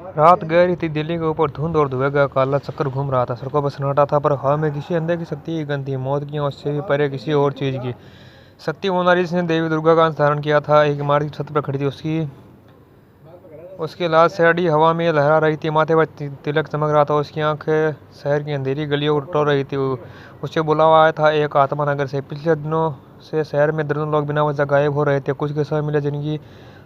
रात गहरी थी। दिल्ली के ऊपर धुंध और धुएं का काला चक्कर घूम रहा था। सड़कों पर सन्नाटा था, पर हवा में किसी अंदर की शक्ति की गंध थी, मौत की, और उससे भी परे किसी और चीज की शक्ति। वो नारी जिसने देवी दुर्गा का अंश धारण किया था, एक इमारत की छत पर खड़ी थी। उसकी उसकी लाल साड़ी हवा में लहरा रही थी, माथे पर तिलक चमक रहा था। उसकी आंखें शहर की अंधेरी गलियों को टटोल रही थी। उसे बुलावा आया था एक आत्मा नगर से। पिछले दिनों से शहर में दर्जनों लोग बिना वजह गायब हो रहे थे। कुछ के समय मिले जिनकी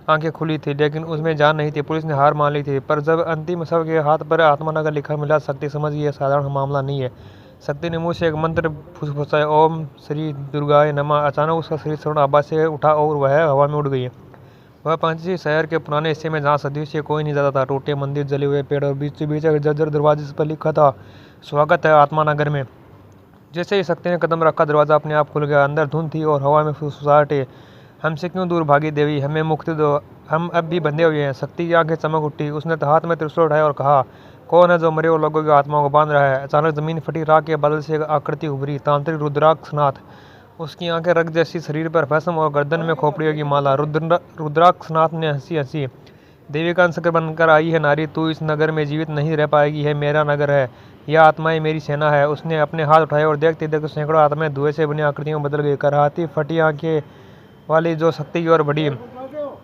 आंखें खुली थी, लेकिन उसमें जान नहीं थी। पुलिस ने हार मान ली थी, पर जब अंतिम शव के हाथ पर आत्मानगर लिखा मिला, शक्ति समझ गई यह साधारण मामला नहीं है। शक्ति ने मुंह से एक मंत्र फुसफुसाया, ओम श्री दुर्गाय नमः। अचानक उसका शरीर स्वर्ण आभा से उठा और वह हवा में उड़ गई। वह पहुंची शहर के पुराने हिस्से में, जहाँ सदियों से कोई नहीं जाता था। टूटे मंदिर, जले हुए पेड़ और बीच बीच एक जर्जर दरवाजे पर लिखा था, स्वागत है आत्मानगर में। जैसे ही शक्ति ने कदम रखा, दरवाजा अपने आप खुल गया। अंदर धुंध थी और हवा में फुसफुसाहटें। हमसे क्यों दूर भागी देवी, हमें मुक्ति दो, हम अब भी बंधे हुए हैं। शक्ति की आंखें चमक उठी। उसने हाथ में त्रिशूल उठाया और कहा, कौन है जो मरे हुए लोगों की आत्माओं को बांध रहा है। अचानक जमीन फटी, राख के बादल से एक आकृति उभरी, तांत्रिक रुद्राक्षनाथ। उसकी आंखें रक्त जैसी, शरीर पर भस्म और गर्दन में खोपड़ियों की माला। रुद्राक्षनाथ ने हंसी हंसी, देवी का अंश बनकर आई है नारी, तू इस नगर में जीवित नहीं रह पाएगी। है मेरा नगर है, यह आत्माएं मेरी सेना है। उसने अपने हाथ उठाए और देखते देखते सैकड़ों आत्माएं धुएं से बनी आकृतियों में बदल गई। करहाती फटी आंखें वाली जो शक्ति की ओर बढ़ी।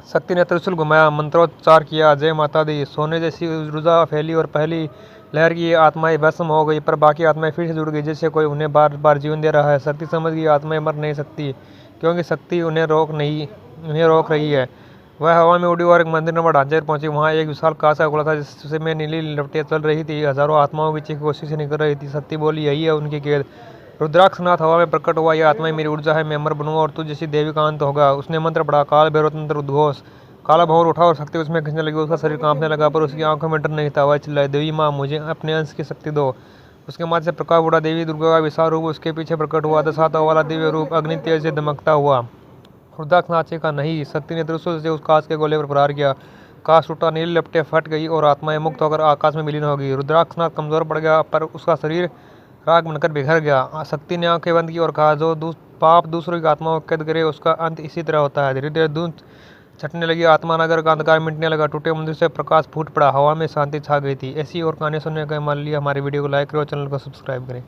शक्ति ने त्रिशूल घुमाया, मंत्रोच्चार किया, जय माता दी। सोने जैसी ऊर्जा फैली और पहली लहर की आत्माएं भस्म हो गई, पर बाकी आत्माएं फिर से जुड़ गई, जैसे कोई उन्हें बार बार जीवन दे रहा है। शक्ति समझ गई आत्माएं मर नहीं सकती, क्योंकि शक्ति उन्हें रोक रही है। वह हवा में उड़ी और एक मंदिर नुमा ढांचे पर पहुंची। वहां एक विशाल कांच का गोला था, जिसमें नीली लपटें चल रही थी। हजारों आत्माओं की चीख कोशिश से निकल रही थी। शक्ति बोली, यही है उनकी कैद। रुद्राक्षनाथ हवा में प्रकट हुआ, यह आत्माएं मेरी ऊर्जा है, मैं अमर बनूंगा और तुझ जैसी देवी का अंत होगा। उसने मंत्र पढ़ा, काल भैरव तंत्र उद्घोष। काला भंवर उठा और शक्ति उसमें खींचने लगी। उसका शरीर कांपने लगा, पर उसकी आंखों में डर नहीं था। वह चिल्लाई, देवी माँ, मुझे अपने अंश की शक्ति दो। उसके माथे से प्रकाश उड़ा। देवी दुर्गा का विशाल रूप उसके पीछे प्रकट हुआ, 10 हाथों वाला दिव्य रूप अग्नि तेज से दमकता हुआ। रुद्राक्षनाथ का नहीं। शक्ति ने त्रिशूल से उस कांच के गोले पर प्रहार किया। कांच टूटा, नीली लपटें फट गई और आत्माएं मुक्त होकर आकाश में विलीन हो गई। रुद्राक्षनाथ कमजोर पड़ गया, पर उसका शरीर राख बनकर बिखर गया। शक्ति ने आंखें बंद की और कहा, जो पाप दूसरों की आत्माओं को कैद करे, उसका अंत इसी तरह होता है। धीरे धीरे धुंध छटने लगी, आत्मानगर का अंधकार मिटने लगा। टूटे मंदिर से प्रकाश फूट पड़ा, हवा में शांति छा गई थी। ऐसी और कहानी सुनने का मान लिया हमारे वीडियो को लाइक करें और चैनल को सब्सक्राइब करें।